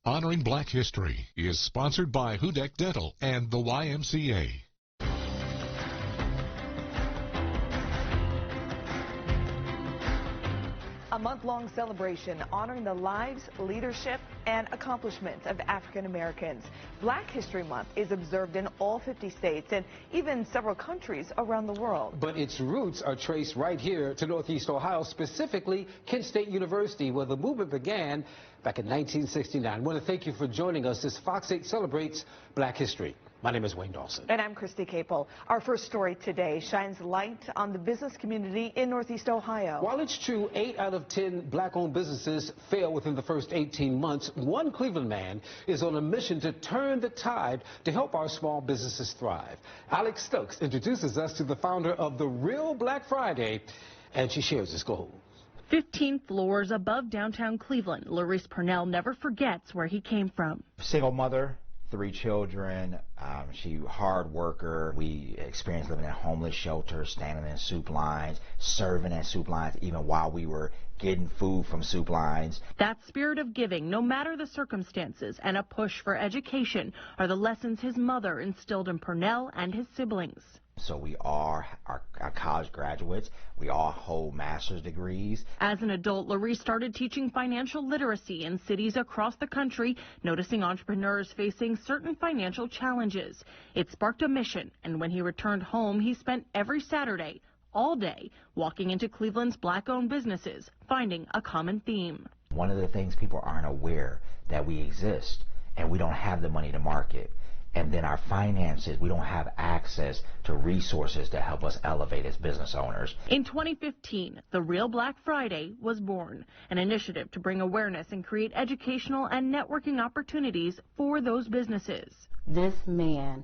Honoring Black History is sponsored by Hudak Dental and the YMCA. A month-long celebration honoring the lives, leadership, and accomplishments of African Americans. Black History Month is observed in all 50 states and even several countries around the world. But its roots are traced right here to Northeast Ohio, specifically Kent State University, where the movement began back in 1969. I want to thank you for joining us as Fox 8 celebrates Black History. My name is Wayne Dawson. And I'm Christy Capel. Our first story today shines light on the business community in Northeast Ohio. While it's true 8 out of 10 black-owned businesses fail within the first 18 months, one Cleveland man is on a mission to turn the tide to help our small businesses thrive. Alex Stokes introduces us to the founder of The Real Black Friday, and she shares his goals. 15 floors above downtown Cleveland, Larice Purnell never forgets where he came from. Single mother, 3 children. She hard worker. We experienced living in homeless shelters, standing in soup lines, serving at soup lines, even while we were getting food from soup lines. That spirit of giving, no matter the circumstances, and a push for education are the lessons his mother instilled in Purnell and his siblings. So we are our college graduates. We all hold master's degrees. As an adult, Larice started teaching financial literacy in cities across the country, noticing entrepreneurs facing certain financial challenges. It sparked a mission, and when he returned home, he spent every Saturday, all day, walking into Cleveland's black-owned businesses, finding a common theme. One of the things people aren't aware that we exist, and we don't have the money to market. And then our finances, we don't have access to resources to help us elevate as business owners. In 2015, The Real Black Friday was born, an initiative to bring awareness and create educational and networking opportunities for those businesses. This man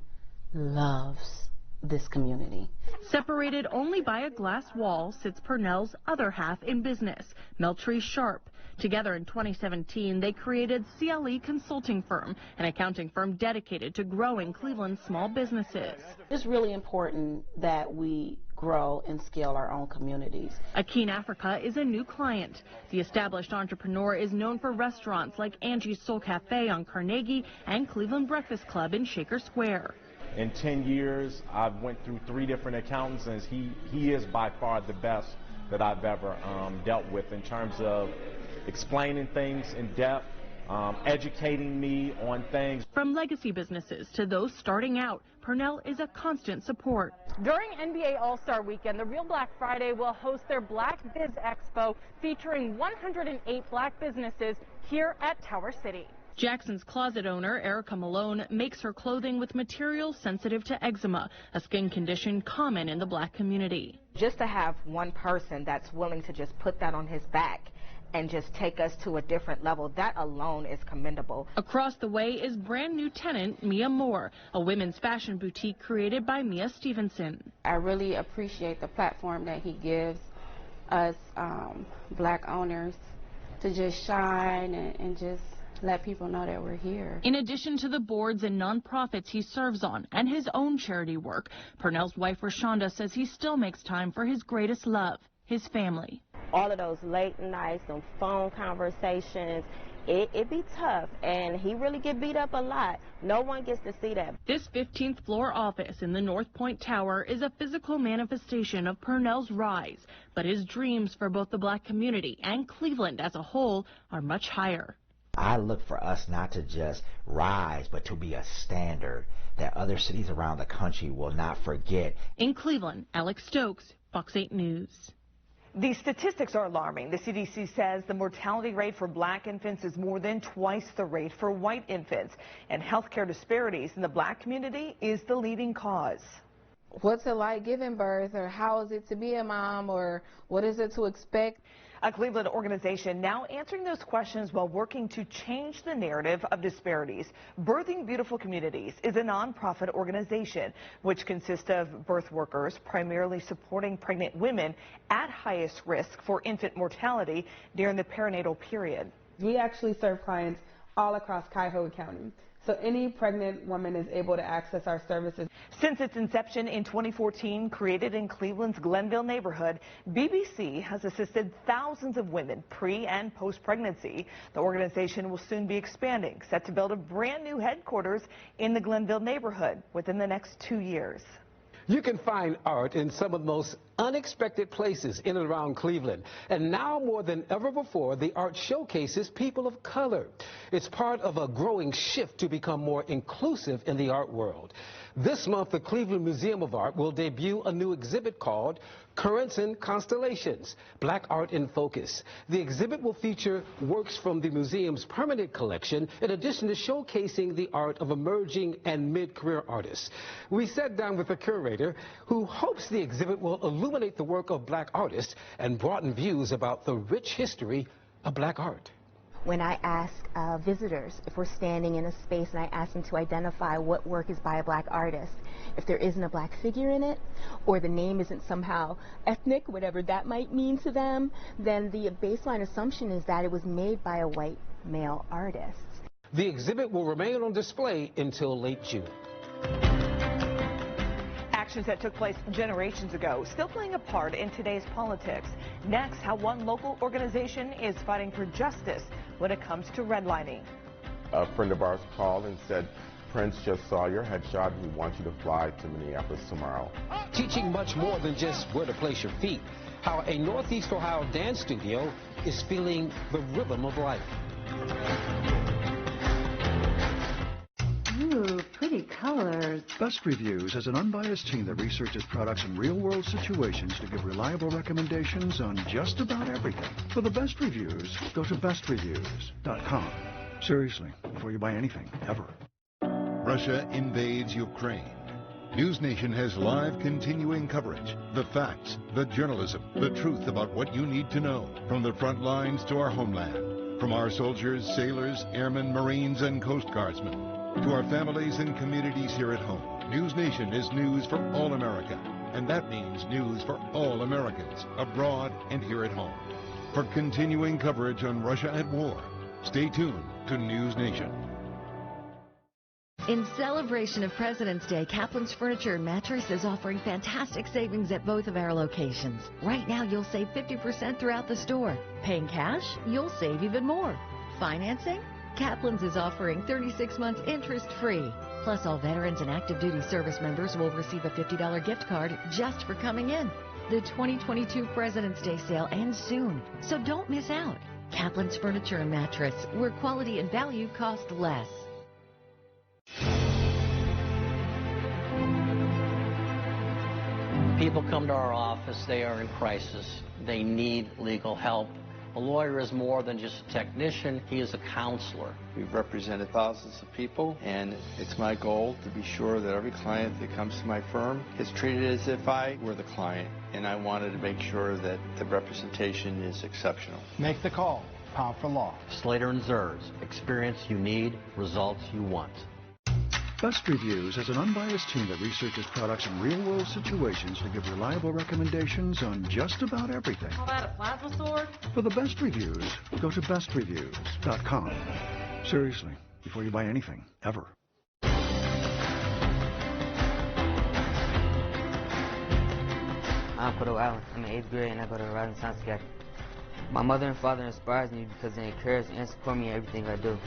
loves this community. Separated only by a glass wall sits Purnell's other half in business, Meltree Sharp. Together in 2017, they created CLE Consulting Firm, an accounting firm dedicated to growing Cleveland's small businesses. It's really important that we grow and scale our own communities. Akin Africa is a new client. The established entrepreneur is known for restaurants like Angie's Soul Cafe on Carnegie and Cleveland Breakfast Club in Shaker Square. In 10 years, I've went through 3 different accountants, and he is by far the best that I've ever dealt with in terms of explaining things in depth, educating me on things. From legacy businesses to those starting out, Purnell is a constant support. During NBA All-Star Weekend, The Real Black Friday will host their Black Biz Expo featuring 108 black businesses here at Tower City. Jackson's Closet owner, Erica Malone, makes her clothing with materials sensitive to eczema, a skin condition common in the black community. Just to have one person that's willing to just put that on his back and just take us to a different level, that alone is commendable. Across the way is brand new tenant Mia Moore, a women's fashion boutique created by Mia Stevenson. I really appreciate the platform that he gives us black owners to just shine and just let people know that we're here. In addition to the boards and nonprofits he serves on and his own charity work, Purnell's wife Rashonda says he still makes time for his greatest love, his family. All of those late nights, some phone conversations, it be tough, and he really get beat up a lot. No one gets to see that. This 15th floor office in the North Point Tower is a physical manifestation of Purnell's rise, but his dreams for both the black community and Cleveland as a whole are much higher. I look for us not to just rise, but to be a standard that other cities around the country will not forget. In Cleveland, Alex Stokes, Fox 8 News. The statistics are alarming. The CDC says the mortality rate for black infants is more than twice the rate for white infants. And healthcare disparities in the black community is the leading cause. What's it like giving birth, or how is it to be a mom, or what is it to expect? A Cleveland organization now answering those questions while working to change the narrative of disparities. Birthing Beautiful Communities is a nonprofit organization which consists of birth workers primarily supporting pregnant women at highest risk for infant mortality during the perinatal period. We actually serve clients all across Cuyahoga County. So any pregnant woman is able to access our services. Since its inception in 2014, created in Cleveland's Glenville neighborhood, BBC has assisted thousands of women pre- and post-pregnancy. The organization will soon be expanding, set to build a brand new headquarters in the Glenville neighborhood within the next 2 years. You can find art in some of the most unexpected places in and around Cleveland. And now more than ever before, the art showcases people of color. It's part of a growing shift to become more inclusive in the art world. This month, the Cleveland Museum of Art will debut a new exhibit called Currents and Constellations, Black Art in Focus. The exhibit will feature works from the museum's permanent collection, in addition to showcasing the art of emerging and mid-career artists. We sat down with the curator, who hopes the exhibit will illuminate the work of black artists and broaden views about the rich history of black art. When I ask visitors if we're standing in a space and I ask them to identify what work is by a black artist, if there isn't a black figure in it, or the name isn't somehow ethnic, whatever that might mean to them, then the baseline assumption is that it was made by a white male artist. The exhibit will remain on display until late June. Actions that took place generations ago still playing a part in today's politics. Next, how one local organization is fighting for justice when it comes to redlining. A friend of ours called and said, Prince just saw your headshot and he wants you to fly to Minneapolis tomorrow. Teaching much more than just where to place your feet, how a Northeast Ohio dance studio is feeling the rhythm of life. Ooh, pretty colors. Best Reviews has an unbiased team that researches products in real-world situations to give reliable recommendations on just about everything. For the best reviews, go to bestreviews.com. Seriously, before you buy anything, ever. Russia invades Ukraine. News Nation has live continuing coverage. The facts, the journalism, the truth about what you need to know. From the front lines to our homeland. From our soldiers, sailors, airmen, Marines, and Coast Guardsmen. To our families and communities here at home. News Nation is news for all America. And that means news for all Americans, abroad and here at home. For continuing coverage on Russia at war, stay tuned to News Nation. In celebration of President's Day, Kaplan's Furniture and Mattress is offering fantastic savings at both of our locations. Right now, you'll save 50% throughout the store. Paying cash? You'll save even more. Financing? Kaplan's is offering 36 months interest-free. Plus, all veterans and active duty service members will receive a $50 gift card just for coming in. The 2022 President's Day sale ends soon, so don't miss out. Kaplan's Furniture and Mattress, where quality and value cost less. People come to our office, they are in crisis. They need legal help. A lawyer is more than just a technician, he is a counselor. We've represented thousands of people, and it's my goal to be sure that every client that comes to my firm is treated as if I were the client, and I wanted to make sure that the representation is exceptional. Make the call. Pound for Law. Slater & Zers. Experience you need, results you want. Best Reviews has an unbiased team that researches products in real-world situations to give reliable recommendations on just about everything. Call that a plasma sword? For the best reviews, go to bestreviews.com. Seriously, before you buy anything, ever. I'm Kodo Allen. I'm in 8th grade and I go to Rising Science Academy. My mother and father inspires me because they encourage and support me in everything I do.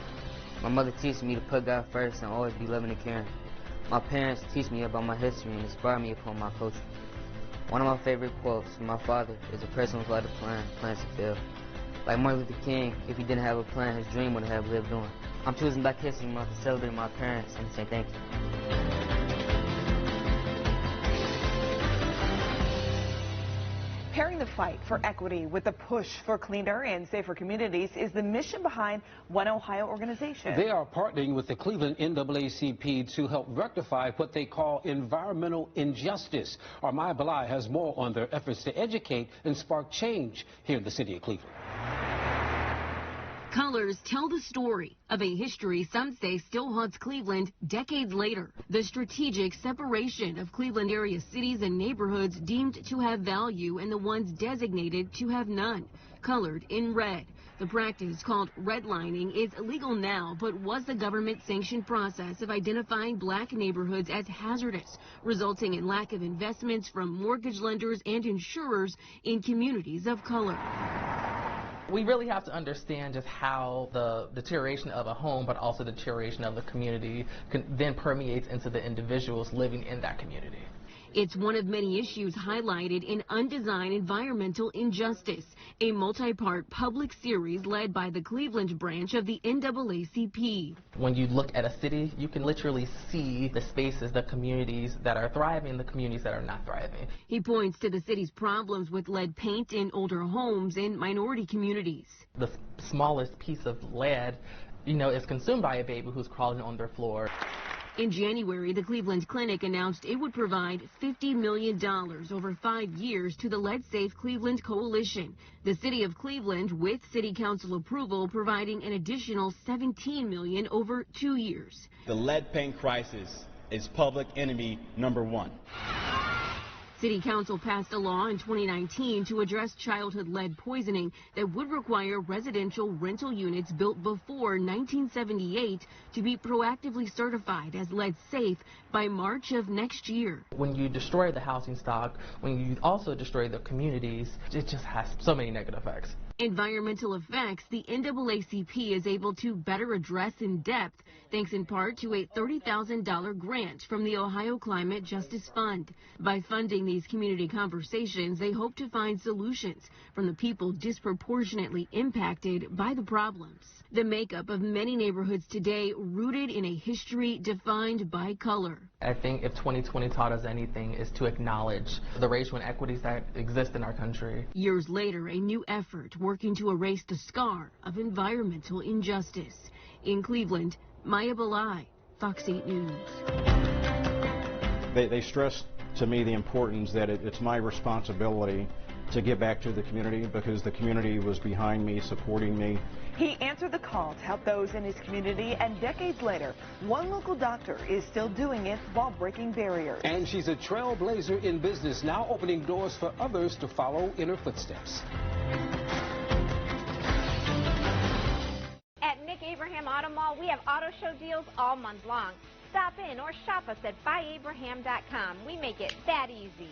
My mother teaches me to put God first and always be loving and caring. My parents teach me about my history and inspire me upon my culture. One of my favorite quotes from my father is, "A person without a plan plans to fail." Like Martin Luther King, if he didn't have a plan, his dream would have lived on. I'm choosing Black History Month to celebrate my parents and say thank you. Pairing the fight for equity with the push for cleaner and safer communities is the mission behind One Ohio organization. They are partnering with the Cleveland NAACP to help rectify what they call environmental injustice. Armaya Belay has more on their efforts to educate and spark change here in the city of Cleveland. Colors tell the story of a history some say still haunts Cleveland decades later. The strategic separation of Cleveland area cities and neighborhoods deemed to have value and the ones designated to have none. Colored in red, The practice, called redlining, is illegal now, but was a government-sanctioned process of identifying black neighborhoods as hazardous, resulting in lack of investments from mortgage lenders and insurers in communities of color. We really have to understand just how the deterioration of a home, but also the deterioration of the community, then permeates into the individuals living in that community. It's one of many issues highlighted in Undesigned Environmental Injustice, a multi-part public series led by the Cleveland branch of the NAACP. When you look at a city, you can literally see the spaces, the communities that are thriving, the communities that are not thriving. He points to the city's problems with lead paint in older homes in minority communities. The smallest piece of lead, is consumed by a baby who's crawling on their floor. In January, the Cleveland Clinic announced it would provide $50 million over 5 years to the Lead Safe Cleveland Coalition. The city of Cleveland, with city council approval, providing an additional $17 million over 2 years. The lead paint crisis is public enemy number one. City Council passed a law in 2019 to address childhood lead poisoning that would require residential rental units built before 1978 to be proactively certified as lead safe by March of next year. When you destroy the housing stock, when you also destroy the communities, it just has so many negative effects. Environmental effects the NAACP is able to better address in depth, thanks in part to a $30,000 grant from the Ohio Climate Justice Fund. By funding these community conversations, they hope to find solutions from the people disproportionately impacted by the problems. The makeup of many neighborhoods today rooted in a history defined by color. I think if 2020 taught us anything, is to acknowledge the racial inequities that exist in our country. Years later, a new effort working to erase the scar of environmental injustice. In Cleveland, Maya Belai, Fox 8 News. They stressed to me the importance that it's my responsibility to give back to the community because the community was behind me, supporting me. He answered the call to help those in his community, and decades later, one local doctor is still doing it while breaking barriers. And she's a trailblazer in business, now opening doors for others to follow in her footsteps. At Nick Abraham Auto Mall, we have auto show deals all month long. Stop in or shop us at buyabraham.com. We make it that easy.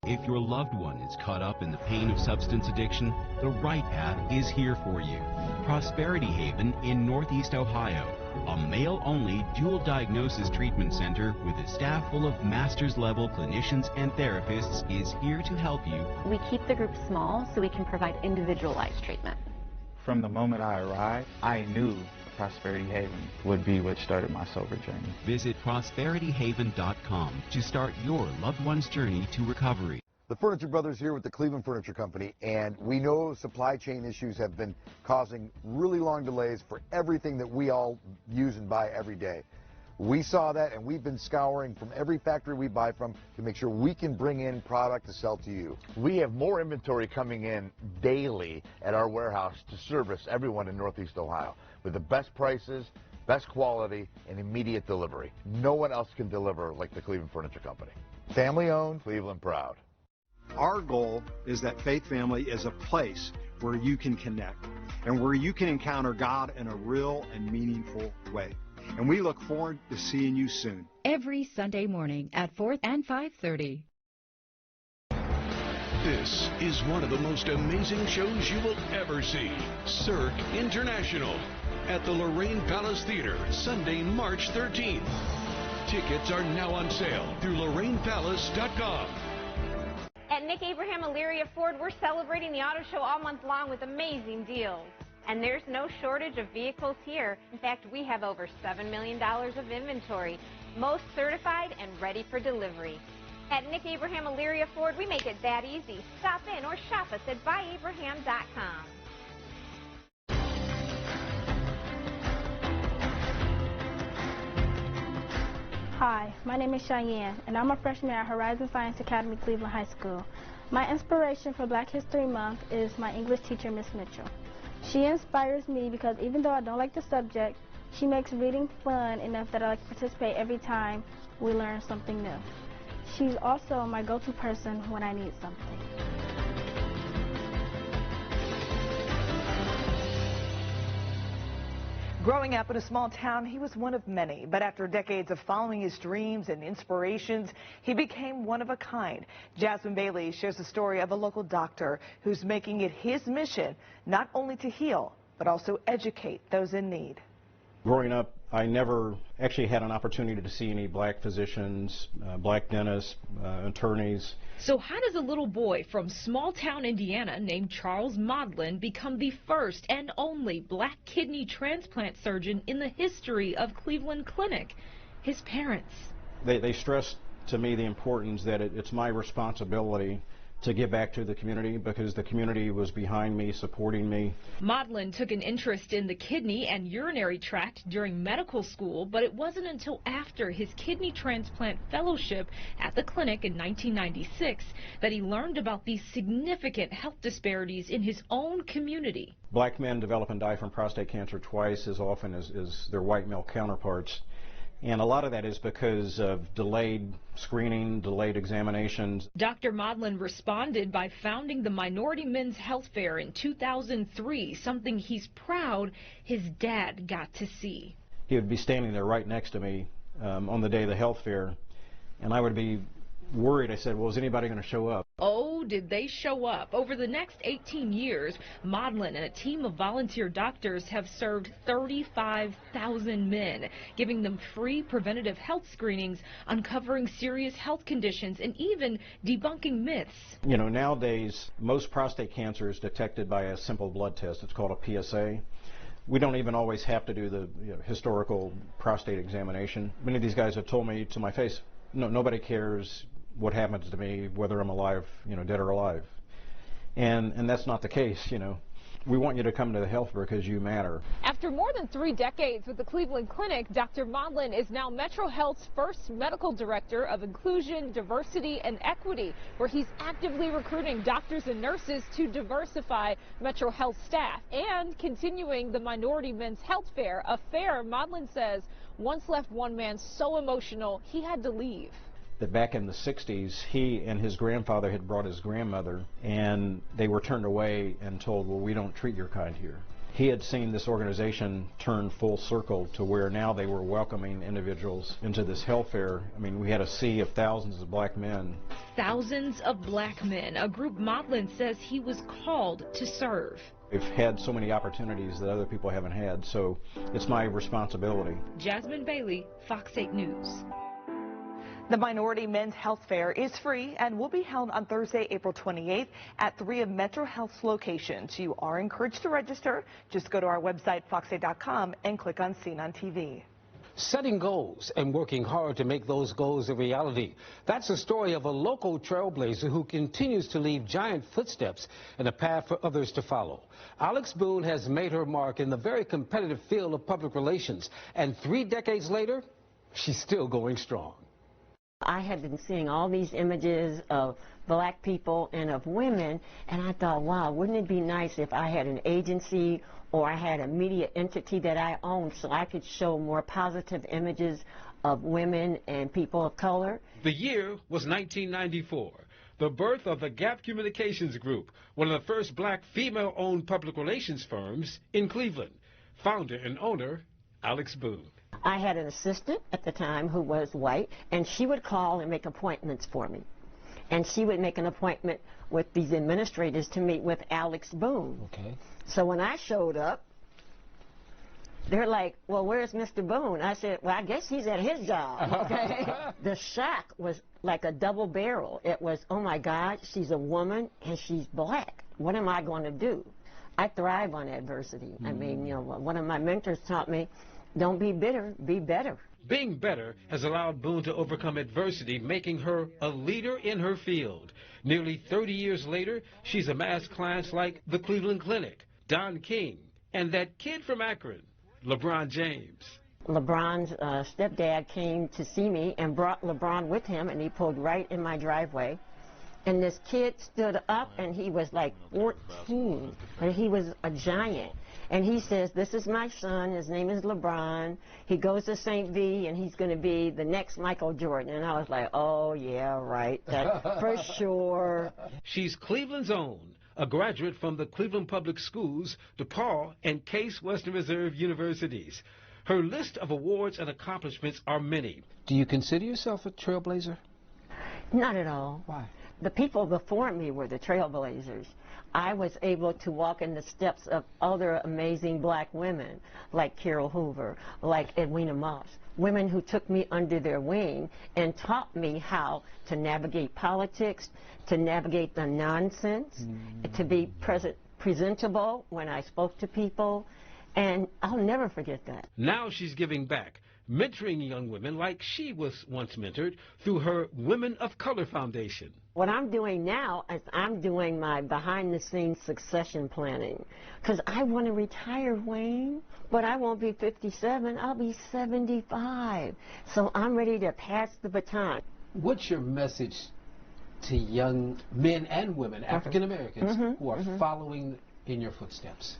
If your loved one is caught up in the pain of substance addiction, the right path is here for you. Prosperity Haven in Northeast Ohio, a male-only dual diagnosis treatment center with a staff full of master's-level clinicians and therapists, is here to help you. We keep the group small so we can provide individualized treatment. From the moment I arrived, I knew Prosperity Haven would be what started my sober journey. Visit prosperityhaven.com to start your loved one's journey to recovery. The Furniture Brothers here with the Cleveland Furniture Company, and we know supply chain issues have been causing really long delays for everything that we all use and buy every day. We saw that, and we've been scouring from every factory we buy from to make sure we can bring in product to sell to you. We have more inventory coming in daily at our warehouse to service everyone in Northeast Ohio with the best prices, best quality, and immediate delivery. No one else can deliver like the Cleveland Furniture Company. Family owned, Cleveland proud. Our goal is that Faith Family is a place where you can connect and where you can encounter God in a real and meaningful way. And we look forward to seeing you soon. Every Sunday morning at 4 and 5:30. This is one of the most amazing shows you will ever see. Cirque International at the Lorraine Palace Theater, Sunday, March 13th. Tickets are now on sale through LorrainePalace.com. At Nick Abraham Elyria Ford, we're celebrating the auto show all month long with amazing deals. And there's no shortage of vehicles here. In fact, we have over $7 million of inventory, most certified and ready for delivery. At Nick Abraham Elyria Ford, we make it that easy. Stop in or shop us at buyabraham.com. Hi, my name is Cheyenne, and I'm a freshman at Horizon Science Academy, Cleveland High School. My inspiration for Black History Month is my English teacher, Miss Mitchell. She inspires me because even though I don't like the subject, she makes reading fun enough that I like to participate every time we learn something new. She's also my go-to person when I need something. Growing up in a small town, he was one of many, but after decades of following his dreams and inspirations, he became one of a kind. Jasmine Bailey shares the story of a local doctor who's making it his mission not only to heal, but also educate those in need. Growing up, I never actually had an opportunity to see any black physicians, black dentists, attorneys. So how does a little boy from small-town Indiana named Charles Modlin become the first and only black kidney transplant surgeon in the history of Cleveland Clinic? His parents. They stressed to me the importance that it's my responsibility to give back to the community because the community was behind me, supporting me. Modlin took an interest in the kidney and urinary tract during medical school, but it wasn't until after his kidney transplant fellowship at the clinic in 1996 that he learned about these significant health disparities in his own community. Black men develop and die from prostate cancer twice as often as their white male counterparts. And a lot of that is because of delayed screening, delayed examinations. Dr. Modlin responded by founding the Minority Men's Health Fair in 2003, something he's proud his dad got to see. He would be standing there right next to me on the day of the health fair, and I would be worried. I said, well, is anybody going to show up? Oh, did they show up? Over the next 18 years, Modlin and a team of volunteer doctors have served 35,000 men, giving them free preventative health screenings, uncovering serious health conditions, and even debunking myths. You know, nowadays, most prostate cancer is detected by a simple blood test. It's called a PSA. We don't even always have to do the historical prostate examination. Many of these guys have told me to my face, no, nobody cares what happens to me, whether I'm alive, dead or alive. And that's not the case, We want you to come to the health fair because you matter. After more than 3 decades with the Cleveland Clinic, Dr. Modlin is now Metro Health's first medical director of inclusion, diversity, and equity, where he's actively recruiting doctors and nurses to diversify Metro Health staff and continuing the Minority Men's Health Fair, a fair Modlin says once left one man so emotional he had to leave. That back in the 60s, he and his grandfather had brought his grandmother, and they were turned away and told, well, we don't treat your kind here. He had seen this organization turn full circle to where now they were welcoming individuals into this health fair. I mean, we had a sea of thousands of black men. Thousands of black men, a group Modlin says he was called to serve. We've had so many opportunities that other people haven't had, so it's my responsibility. Jasmine Bailey, Fox 8 News. The Minority Men's Health Fair is free and will be held on Thursday, April 28th at 3 of Metro Health's locations. You are encouraged to register. Just go to our website, fox8.com, and click on Seen on TV. Setting goals and working hard to make those goals a reality. That's the story of a local trailblazer who continues to leave giant footsteps in a path for others to follow. Alex Boone has made her mark in the very competitive field of public relations, and 3 decades later, she's still going strong. I had been seeing all these images of black people and of women, and I thought, wow, wouldn't it be nice if I had an agency or I had a media entity that I owned so I could show more positive images of women and people of color? The year was 1994, the birth of the Gap Communications Group, one of the first black female-owned public relations firms in Cleveland. Founder and owner, Alex Boone. I had an assistant at the time who was white, and she would call and make appointments for me. And she would make an appointment with these administrators to meet with Alex Boone. Okay. So when I showed up, they're like, well, where's Mr. Boone? I said, well, I guess he's at his job. Okay. The shock was like a double barrel. It was, oh, my God, she's a woman and she's black. What am I going to do? I thrive on adversity. I mean, one of my mentors taught me, don't be bitter, be better. Being better has allowed Boone to overcome adversity, making her a leader in her field. Nearly 30 years later, she's amassed clients like the Cleveland Clinic, Don King, and that kid from Akron, LeBron James. LeBron's stepdad came to see me and brought LeBron with him, and he pulled right in my driveway. And this kid stood up, and he was like 14, and he was a giant. And he says, this is my son, his name is LeBron, he goes to St. V, and he's going to be the next Michael Jordan. And I was like, oh, yeah, right, that, for sure. She's Cleveland's own, a graduate from the Cleveland Public Schools, DePaul, and Case Western Reserve Universities. Her list of awards and accomplishments are many. Do you consider yourself a trailblazer? Not at all. Why? The people before me were the trailblazers. I was able to walk in the steps of other amazing black women like Carol Hoover, like Edwina Moss, women who took me under their wing and taught me how to navigate politics, to navigate the nonsense, to be presentable when I spoke to people, and I'll never forget that. Now she's giving back, mentoring young women like she was once mentored through her Women of Color Foundation. What I'm doing now is I'm doing my behind-the-scenes succession planning, because I want to retire, Wayne, but I won't be 57, I'll be 75. So I'm ready to pass the baton. What's your message to young men and women, African Americans, who are following in your footsteps?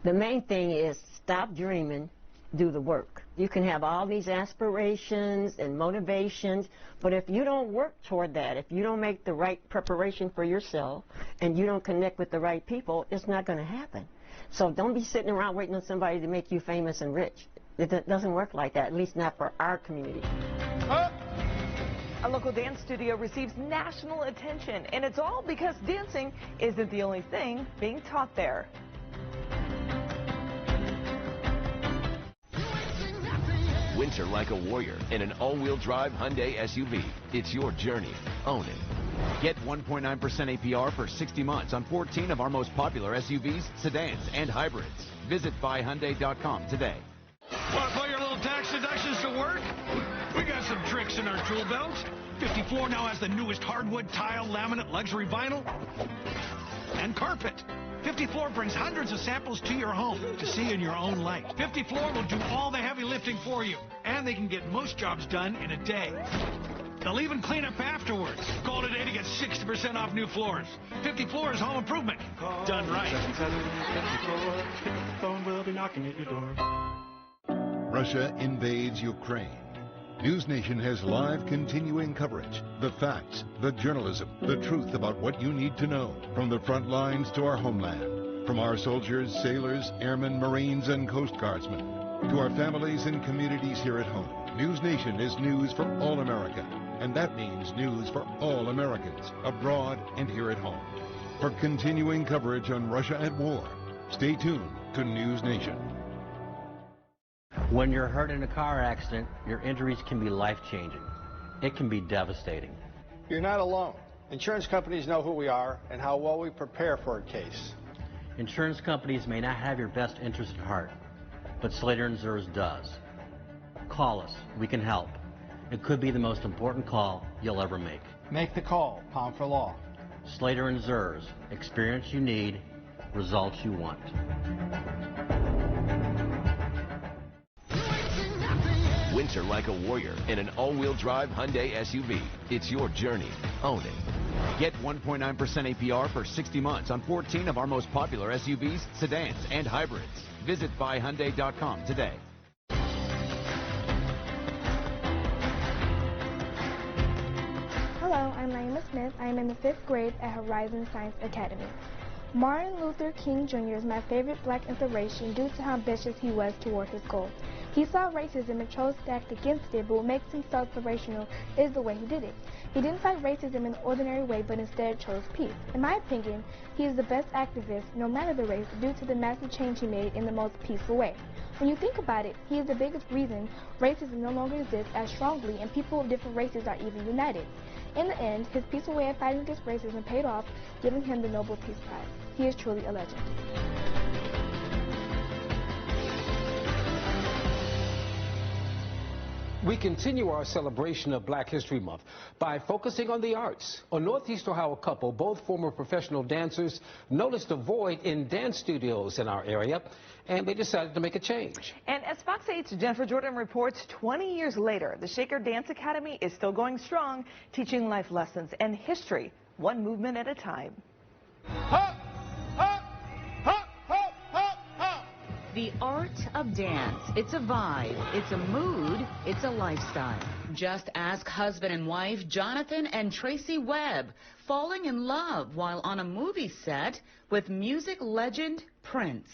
The main thing is stop dreaming, do the work. You can have all these aspirations and motivations, but if you don't work toward that, if you don't make the right preparation for yourself and you don't connect with the right people, it's not going to happen. So don't be sitting around waiting on somebody to make you famous and rich. It doesn't work like that, at least not for our community. A local dance studio receives national attention, and it's all because dancing isn't the only thing being taught there. Winter like a warrior in an all-wheel drive Hyundai SUV. It's your journey. Own it. Get 1.9% APR for 60 months on 14 of our most popular SUVs, sedans, and hybrids. Visit buyhyundai.com today. Want to put your little tax deductions to work? We got some tricks in our tool belt. 50 Floor now has the newest hardwood, tile, laminate, luxury vinyl, and carpet. 50 Floor brings hundreds of samples to your home to see in your own light. 50 Floor will do all the heavy lifting for you, and they can get most jobs done in a day. They'll even clean up afterwards. Call today to get 60% off new floors. 50 Floor is home improvement. Done right. 777-50 phone will be knocking at your door. Russia invades Ukraine. News Nation has live continuing coverage. The facts, the journalism, the truth about what you need to know. From the front lines to our homeland. From our soldiers, sailors, airmen, Marines, and Coast Guardsmen. To our families and communities here at home. News Nation is news for all America. And that means news for all Americans, abroad and here at home. For continuing coverage on Russia at war, stay tuned to News Nation. When you're hurt in a car accident, your injuries can be life-changing. It can be devastating. You're not alone. Insurance companies know who we are and how well we prepare for a case. Insurance companies may not have your best interest at heart, but Slater & Zers does. Call us. We can help. It could be the most important call you'll ever make. Make the call. Pound for law. Slater & Zers. Experience you need. Results you want. Winter like a warrior in an all-wheel drive Hyundai SUV. It's your journey. Own it. Get 1.9% APR for 60 months on 14 of our most popular SUVs, sedans, and hybrids. Visit buyhyundai.com today. Hello, I'm Naima Smith. I am in the 5th grade at Horizon Science Academy. Martin Luther King Jr. is my favorite black inspiration due to how ambitious he was toward his goal. He saw racism and chose to act against it, but what makes him so inspirational is the way he did it. He didn't fight racism in an ordinary way, but instead chose peace. In my opinion, he is the best activist, no matter the race, due to the massive change he made in the most peaceful way. When you think about it, he is the biggest reason racism no longer exists as strongly and people of different races are even united. In the end, his peaceful way of fighting against racism paid off, giving him the Nobel Peace Prize. He is truly a legend. We continue our celebration of Black History Month by focusing on the arts. A Northeast Ohio couple, both former professional dancers, noticed a void in dance studios in our area, and they decided to make a change. And as Fox 8's Jennifer Jordan reports, 20 years later, the Shaker Dance Academy is still going strong, teaching life lessons and history, one movement at a time. Hop, hop, hop, hop, hop, hop. The art of dance. It's a vibe, it's a mood, it's a lifestyle. Just ask husband and wife Jonathan and Tracy Webb falling in love while on a movie set with music legend Prince.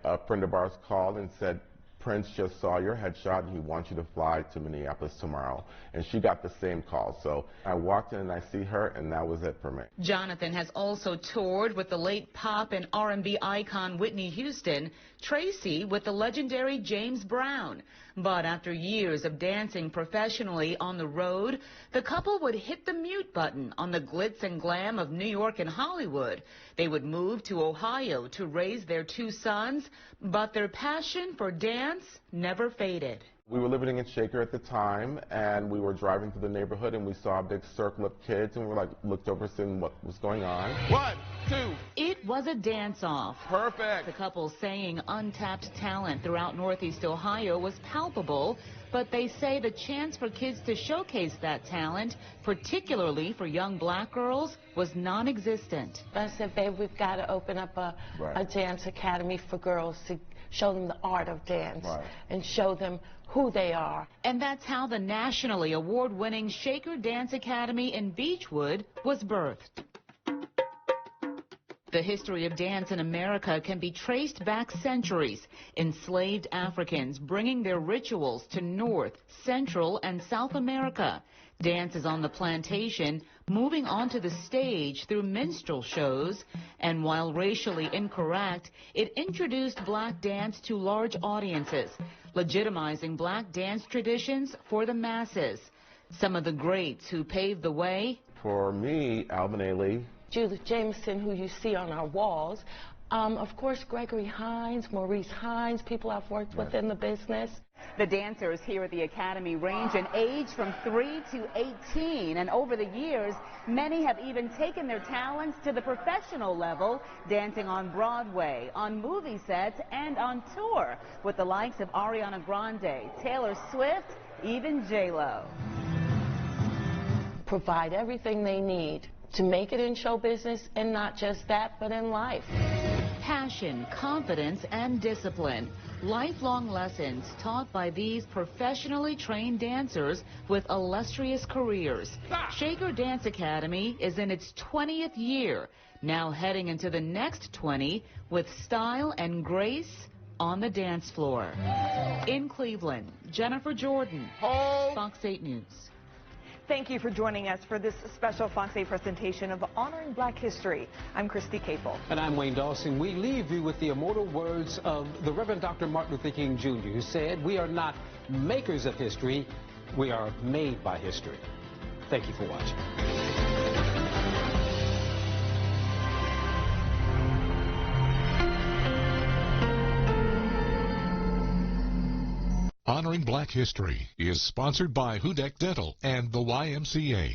A friend of ours called and said, Prince just saw your headshot and he wants you to fly to Minneapolis tomorrow. And she got the same call. So I walked in and I see her, and that was it for me. Jonathan has also toured with the late pop and R&B icon Whitney Houston, Tracy with the legendary James Brown. But after years of dancing professionally on the road, the couple would hit the mute button on the glitz and glam of New York and Hollywood. They would move to Ohio to raise their 2 sons, but their passion for dance never faded. We were living in Shaker at the time, and we were driving through the neighborhood, and we saw a big circle of kids, and we were looked over seeing what was going on. 1, 2. It was a dance-off. Perfect. The couple saying untapped talent throughout Northeast Ohio was palpable, but they say the chance for kids to showcase that talent, particularly for young black girls, was non-existent. I said, babe, we've got to open up a dance academy for girls to show them the art of dance and show them who they are. And that's how the nationally award-winning Shaker Dance Academy in Beechwood was birthed. The history of dance in America can be traced back centuries. Enslaved Africans bringing their rituals to North, Central, and South America. Dances on the plantation, moving onto the stage through minstrel shows, and while racially incorrect, it introduced black dance to large audiences, legitimizing black dance traditions for the masses. Some of the greats who paved the way. For me, Alvin Ailey, Judith Jamison, who you see on our walls. Of course, Gregory Hines, Maurice Hines, people I've worked with in the business. The dancers here at the Academy range in age from 3 to 18, and over the years, many have even taken their talents to the professional level, dancing on Broadway, on movie sets, and on tour with the likes of Ariana Grande, Taylor Swift, even J-Lo. Provide everything they need to make it in show business, and not just that, but in life. Passion, confidence, and discipline. Lifelong lessons taught by these professionally trained dancers with illustrious careers. Shaker Dance Academy is in its 20th year, now heading into the next 20 with style and grace on the dance floor. In Cleveland, Jennifer Jordan, Fox 8 News. Thank you for joining us for this special Fox 8 presentation of Honoring Black History. I'm Christy Capel. And I'm Wayne Dawson. We leave you with the immortal words of the Reverend Dr. Martin Luther King Jr., who said, "We are not makers of history, we are made by history." Thank you for watching. Honoring Black History is sponsored by Hudak Dental and the YMCA.